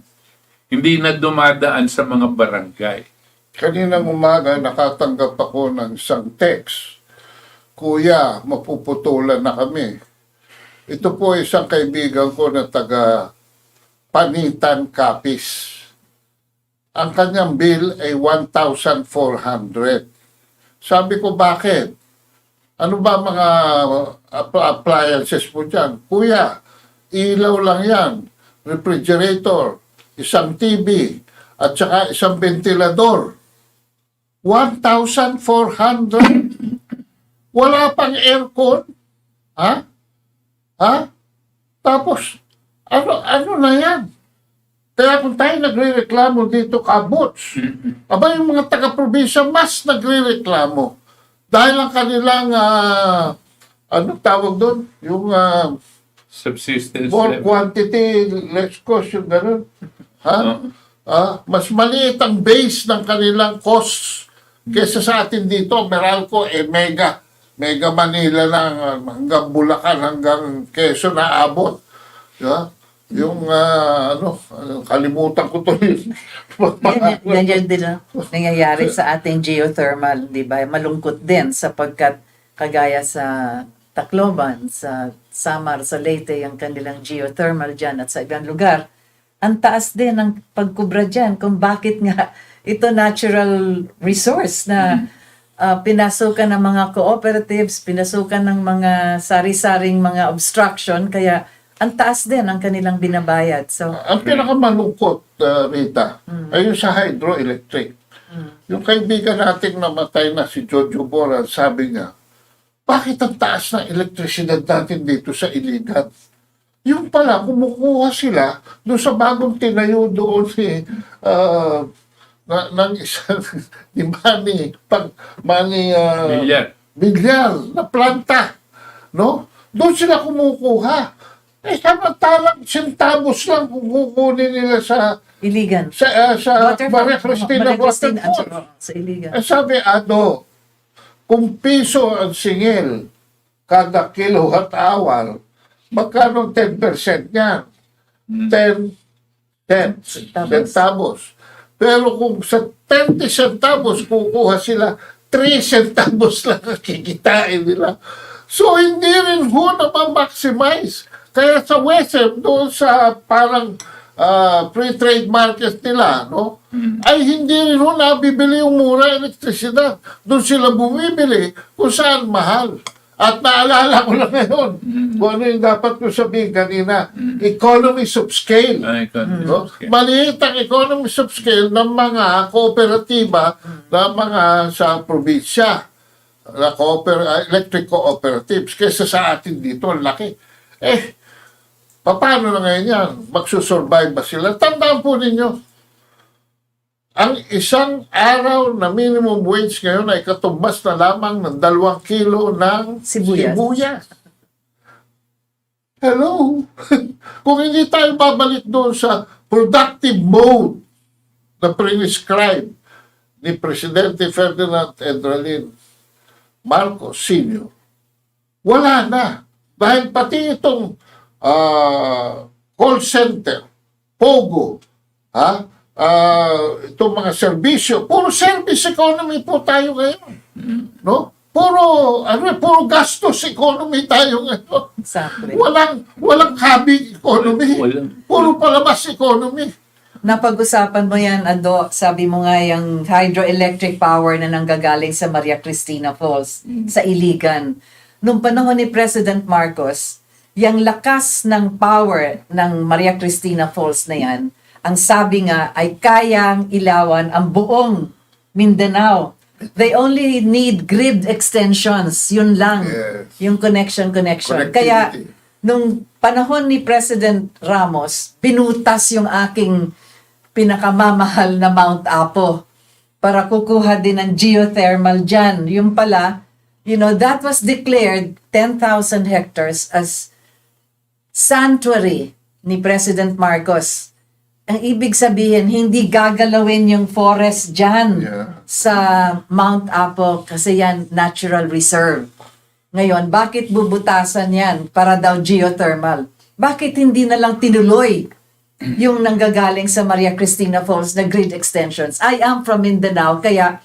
Hindi na dumadaan sa mga barangay. Kaninang umaga, nakatanggap ako ng isang text. Kuya, mapuputulan na kami. Ito po isang kaibigan ko na taga Panitan, Capiz. Ang kanyang bill ay 1,400. Sabi ko, bakit? Ano ba mga appliances po dyan? Kuya, ilaw lang yan. Refrigerator, isang TV, at saka isang ventilador. 1,400. Wala pang aircon. Ha? Tapos, ano na yan? Kaya kung tayo nagre-reklamo dito Butch, aba yung mga taga-probinsya mas nagre-reklamo. Dahil ang kanilang, ano tawag doon? Yung subsistence more level. quantity, less cost, yung gano'n. Mas maliit ang base ng kanilang costs kesa sa atin dito. Meralco, mega Manila lang, hanggang Bulacan, hanggang Quezon na abot. Yung, kalimutan ko to yun. Yan din ang nangyayari sa ating geothermal, di ba? Malungkot din sapagkat kagaya sa Tacloban, sa Samar, sa Leyte, yung kanilang geothermal dyan at sa ibang lugar, ang taas din ng pagkubra dyan kung bakit nga ito natural resource na pinasukan ng mga cooperatives, pinasukan ng mga sari-saring mga obstruction, kaya ang taas din ang kanilang binabayad. So, Ang pinakamalungkot, Rita, ay yung sa hydroelectric. Yung kaibigan nating namatay na si Jojo Boran, sabi niya, bakit ang taas ng elektrisidad natin dito sa Iligan? Yung pala, kumukuha sila doon sa bagong tinayo doon ng isang, di bilyar na planta. No? Doon sila kumukuha. Samantalang centavos lang kung kukunin nila sa Iligan. sa Maria Cristina Waterfall. Sa Iligan. Sabi, kung piso ang singil kada kilowatt hour, magkano 10% niyan? 10 centavos. Pero kung sa 20 centavos kukuha sila, 3 centavos lang ang kikitain nila. So, hindi rin ho na ma-maximize. Kaya sa Western, doon sa parang free trade market nila, no? Ay hindi rin ho nabibili yung mura elektrisidad. Doon sila bumibili kung saan mahal. At naalala ko lang ngayon, kung ano yung dapat ko sabihin kanina, economies of scale. No? Maliit ang economies of scale ng mga kooperatiba na mga sa probinsya, na electric cooperatives, kaysa sa atin dito, ang laki. Paano na ngayon yan? Magsusurvive ba sila? Tandaan po ninyo, ang isang araw na minimum wage ngayon ay katumbas na lamang ng 2 kilo ng sibuyas. Hello? Kung hindi tayo babalik doon sa productive mode na prescribed ni Presidente Ferdinand Endralin Marcos Sr., wala na. Dahil pati itong call center, Pogo, itong mga serbisyo, puro service economy po tayo ngayon. No? Puro gastos economy tayo ngayon. Exactly. Walang habig economy. Puro palabas economy. Napag-usapan mo yan, Ado, sabi mo nga yung hydroelectric power na nanggagaling sa Maria Cristina Falls, sa Iligan. Noong panahon ni President Marcos, yung lakas ng power ng Maria Cristina Falls na yan, ang sabi nga ay kayang ilawan ang buong Mindanao. They only need grid extensions. Yun lang. Yes. Yung connection. Kaya, nung panahon ni President Ramos, pinutas yung aking pinakamamahal na Mount Apo para kukuha din ng geothermal dyan. Yung pala, that was declared 10,000 hectares as sanctuary ni President Marcos. Ang ibig sabihin, hindi gagalawin yung forest dyan sa Mount Apo kasi yan natural reserve. Ngayon, bakit bubutasan yan para daw geothermal? Bakit hindi na lang tinuloy yung nanggagaling sa Maria Cristina Falls na grid extensions? I am from Mindanao, kaya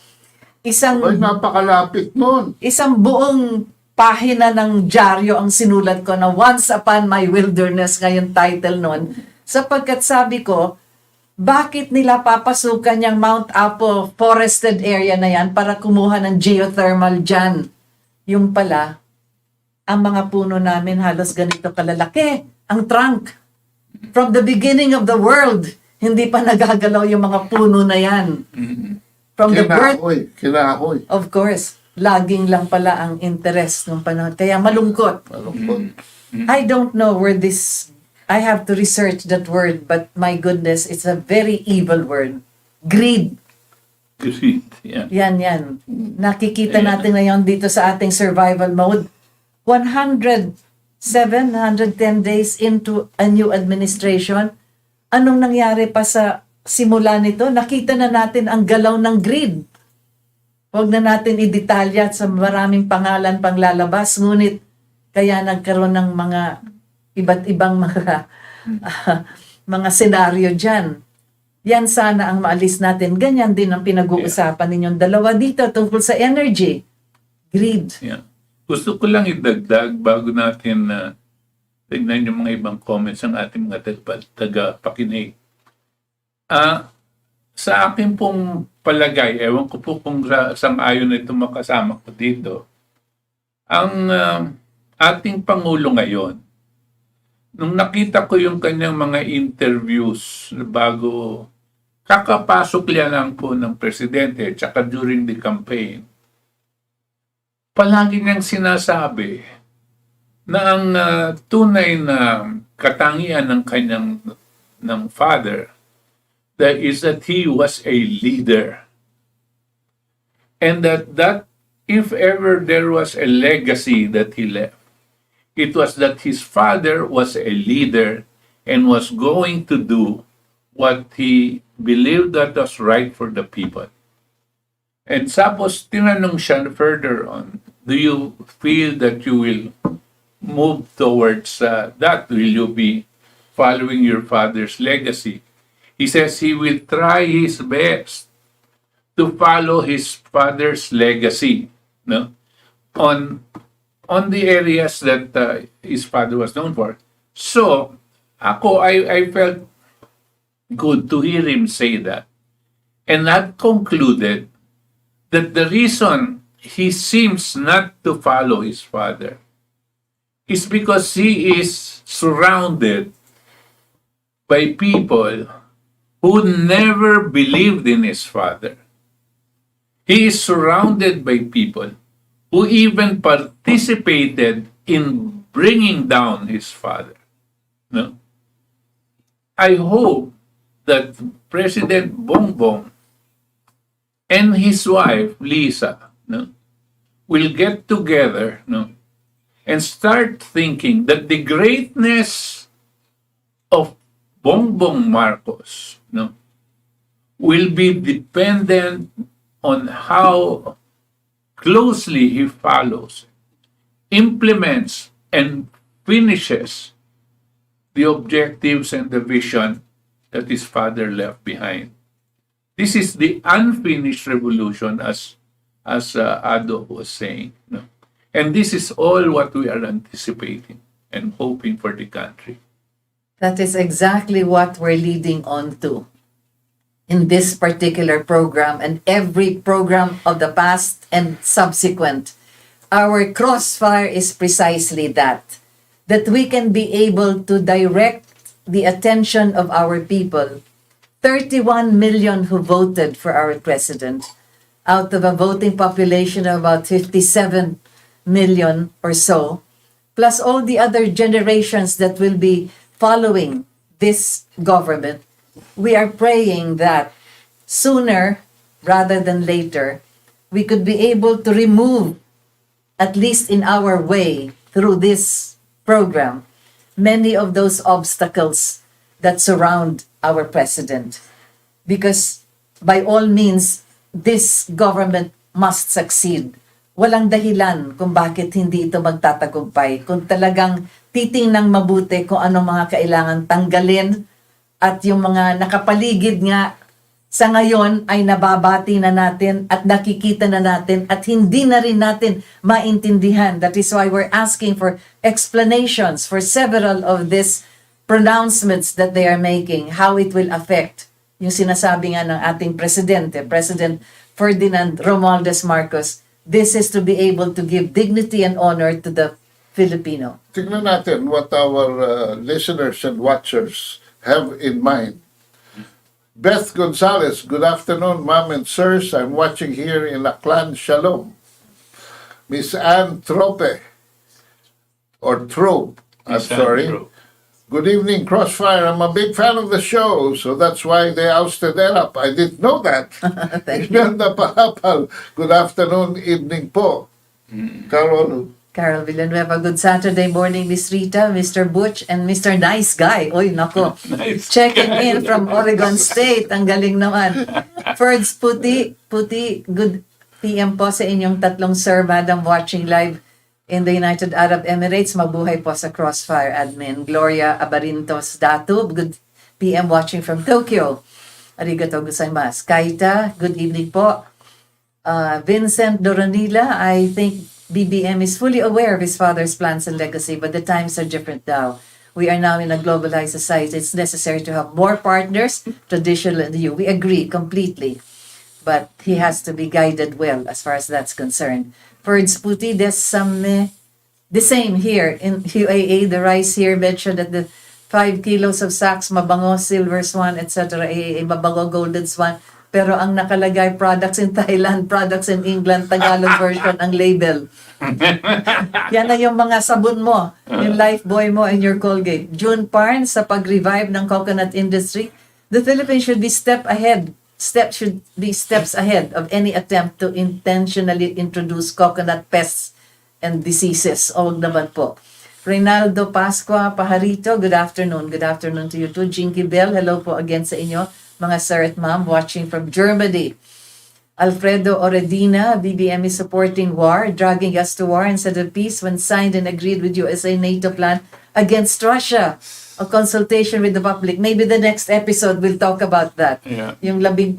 napakalapit nun. Isang buong pahina ng dyaryo ang sinulat ko na Once Upon My Wilderness, ngayon title nun, sapagkat sabi ko, bakit nila papasukan yung Mount Apo forested area na yan para kumuha ng geothermal dyan? Yung pala, ang mga puno namin halos ganito kalalaki, ang trunk. From the beginning of the world, hindi pa nagagalaw yung mga puno na yan. From the birth, kinahoy. of course, laging lang pala ang interest ng panahon. Kaya malungkot. I don't know where this, I have to research that word, but my goodness, it's a very evil word. Greed. Yan. Nakikita natin ngayon dito sa ating survival mode. 110 days into a new administration. Anong nangyari pa sa simula nito? Nakita na natin ang galaw ng greed. Huwag na natin i-detalya sa maraming pangalan pang lalabas, ngunit kaya nagkaroon ng mga iba't ibang mga senaryo dyan. Yan sana ang maalis natin. Ganyan din ang pinag-uusapan ninyong dalawa dito tungkol sa energy. Greed. Yeah. Gusto ko lang idagdag bago natin tignan yung mga ibang comments ng ating mga tagapakinig. sa akin pong palagay, ewan ko po kung sang-ayon na ito makasama ko dito, ang ating Pangulo ngayon, nung nakita ko yung kanyang mga interviews bago kakapasok lang po ng presidente tsaka during the campaign, palagi niyang sinasabi na ang tunay na katangian ng kanyang ng father that is that he was a leader, and that if ever there was a legacy that he left, it was that his father was a leader and was going to do what he believed that was right for the people. And tapos tinanong siya further on, do you feel that you will move towards that? Will you be following your father's legacy? He says he will try his best to follow his father's legacy, no? On the areas that his father was known for. So, I felt good to hear him say that. And that concluded that the reason he seems not to follow his father is because he is surrounded by people who never believed in his father. He is surrounded by people who even participated in bringing down his father. No? I hope that President Bongbong and his wife, Lisa, no, will get together, no, and start thinking that the greatness of Bongbong Marcos, no, will be dependent on how closely he follows, implements, and finishes the objectives and the vision that his father left behind. This is the unfinished revolution, as Ado was saying. No? And this is all what we are anticipating and hoping for the country. That is exactly what we're leading on to in this particular program and every program of the past and subsequent. Our Crossfire is precisely that we can be able to direct the attention of our people. 31 million who voted for our president out of a voting population of about 57 million or so, plus all the other generations that will be following this government. We are praying that sooner rather than later, we could be able to remove, at least in our way, through this program, many of those obstacles that surround our president. Because by all means, this government must succeed. Walang dahilan kung bakit hindi ito magtatagumpay. Kung talagang titingnang mabuti kung anong mga kailangan tanggalin at yung mga nakapaligid nga sa ngayon ay nababati na natin at nakikita na natin at hindi na rin natin maintindihan. That is why we're asking for explanations for several of these pronouncements that they are making, how it will affect yung sinasabi nga ng ating presidente, President Ferdinand Romualdez Marcos. This is to be able to give dignity and honor to the Filipino. Tignan natin what our listeners and watchers have in mind. Beth Gonzalez, good afternoon, ma'am and sirs. I'm watching here in Aklan, Shalom. Miss Ann Trope, or Trope, I'm Miss Ann sorry. Trope. Good evening, Crossfire. I'm a big fan of the show, so that's why they ousted Erap. I didn't know that. Thank you. Ganda Palapal. Good afternoon, evening po. Carol Villanueva, good Saturday morning, Miss Rita, Mr. Butch, and Mr. Nice Guy. Oy, nako. Nice. Checking in from Oregon State. Ang galing naman. Ferds Puti, good PM po sa inyong tatlong sir, madam, watching live in the United Arab Emirates. Mabuhay po sa Crossfire admin. Gloria Abarintos Datub, good PM watching from Tokyo. Arigato gozaimasu. Kaita, good evening po. Vincent Doronila, I think BBM is fully aware of his father's plans and legacy, but the times are different now. We are now in a globalized society. It's necessary to have more partners, traditional and you. We agree completely. But he has to be guided well as far as that's concerned. For Puti, there's some the same here in UAE. The rice here mentioned that the 5 kilos of sacks, mabango, silver swan, etc. Mabango, golden swan. Pero ang nakalagay, products in Thailand, products in England, Tagalog version ang label. Yan na yung mga sabon mo, yung Lifebuoy mo and your Colgate. June Parnes, sa pag-revive ng coconut industry, the Philippines should be steps ahead of any attempt to intentionally introduce coconut pests and diseases. O naman po. Reynaldo Pascua Pajarito, good afternoon. Good afternoon to you too. Jinky Bell, hello po again sa inyo, mga sir at ma'am watching from Germany. Alfredo Oredina, BBM is supporting war, dragging us to war instead of peace when signed and agreed with USA NATO plan against Russia. A consultation with the public. Maybe the next episode we'll talk about that. Yeah. Yung 17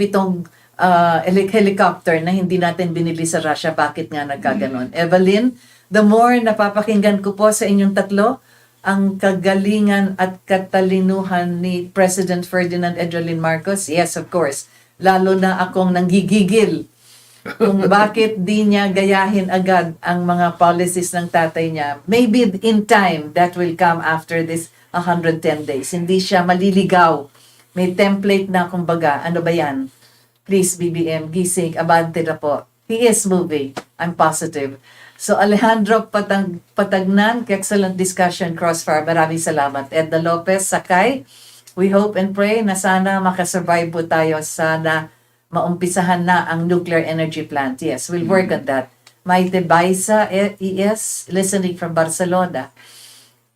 helicopter na hindi natin binili sa Russia, bakit nga nagkaganon? Evelyn, the more napapakinggan ko po sa inyong tatlo, ang kagalingan at katalinuhan ni President Ferdinand Edwin Marcos. Yes, of course. Lalo na akong nanggigigil kung bakit di niya gayahin agad ang mga policies ng tatay niya. Maybe in time, that will come after this 110 days. Hindi siya maliligaw. May template na kumbaga. Ano ba yan? Please, BBM, gising, abante na po. He is moving. I'm positive. So Alejandro Patagnan, excellent discussion, Crossfire. Maraming salamat. Edna Lopez, Sakay, we hope and pray na sana makasurvive po tayo. Sana maumpisahan na ang nuclear energy plant. Yes, we'll work on that. Maite Baisa, ES, listening from Barcelona.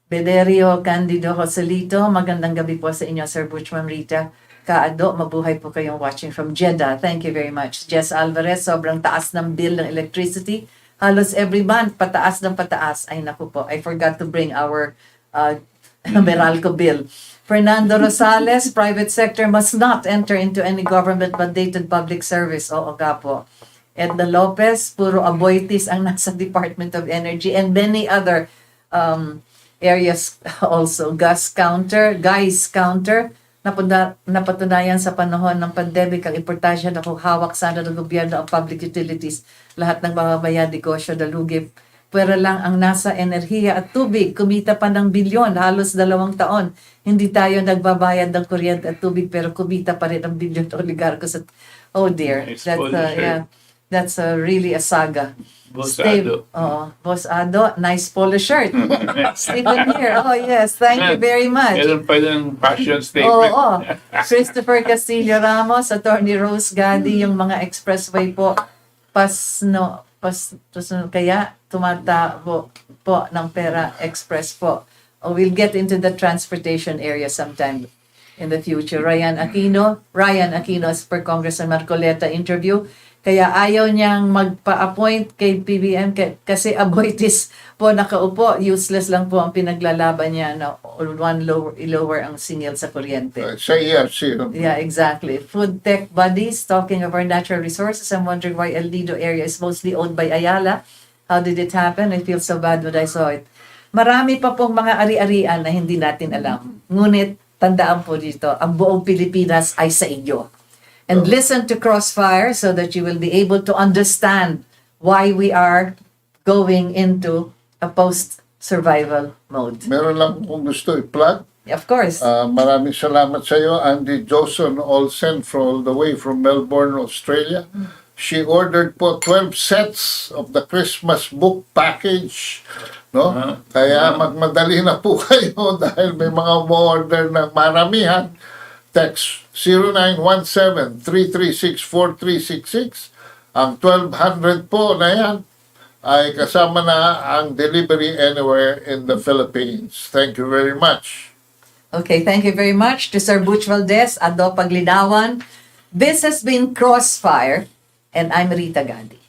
Bederio Candido Joselito, magandang gabi po sa inyo, Sir Butch, Ma'am Rita. Kaado, mabuhay po kayong watching from Jeddah. Thank you very much. Jess Alvarez, sobrang taas ng bill ng electricity. Halos every month, pataas ng pataas. Ay naku po, I forgot to bring our Meralco bill. Fernando Rosales, private sector must not enter into any government-mandated public service. Oo nga po. Edna Lopez, puro aboitis ang nasa Department of Energy and many other areas also. Guys counter, napatunayan sa panahon ng pandemic ang importansya na kung hawak sana ng gobyerno ang public utilities. Lahat ng mamamayan, negosyo, dalugi. Pwera lang ang nasa enerhiya at tubig. Kumita pa ng bilyon, halos 2 taon. Hindi tayo nagbabayad ng kuryente at tubig pero kumita pa rin ang bilyon ng oligarkos. Oh dear, that's really a saga. Boss Ado. Boss Ado, nice polo shirt. Stephen here. Oh yes, thank you very much. Meron pa yung fashion statement. Christopher Castillo Ramos, Attorney Rose Gadi, yung mga expressway po, kaya tumatabo po ng pera express po. We'll get into the transportation area sometime in the future. Ryan Aquino as per Congressman Marcoleta interview. Kaya ayaw niyang magpa-appoint kay PBM kasi aboitis po nakaupo. Useless lang po ang pinaglalaban niya na lower ang singil sa kuryente. Sa ERC. Yeah, exactly. Food tech buddies, talking of our natural resources. I'm wondering why El Nido area is mostly owned by Ayala. How did it happen? I feel so bad when I saw it. Marami pa pong mga ari-arian na hindi natin alam. Ngunit, tandaan po dito, ang buong Pilipinas ay sa inyo. And listen to Crossfire so that you will be able to understand why we are going into a post-survival mode. Meron lang kung gusto i-plug. Of course. Maraming salamat sa iyo, Andy Johnson, all sent all the way from Melbourne, Australia. She ordered po 12 sets of the Christmas book package. No? Kaya magmadali na po kayo dahil may mga order ng maramihan. Text 0917-336-4366. Ang 1,200 po na yan ay kasama na ang delivery anywhere in the Philippines. Thank you very much. Okay, thank you very much to Sir Butch Valdes, Paglinawan. This has been Crossfire, and I'm Rita Gadi.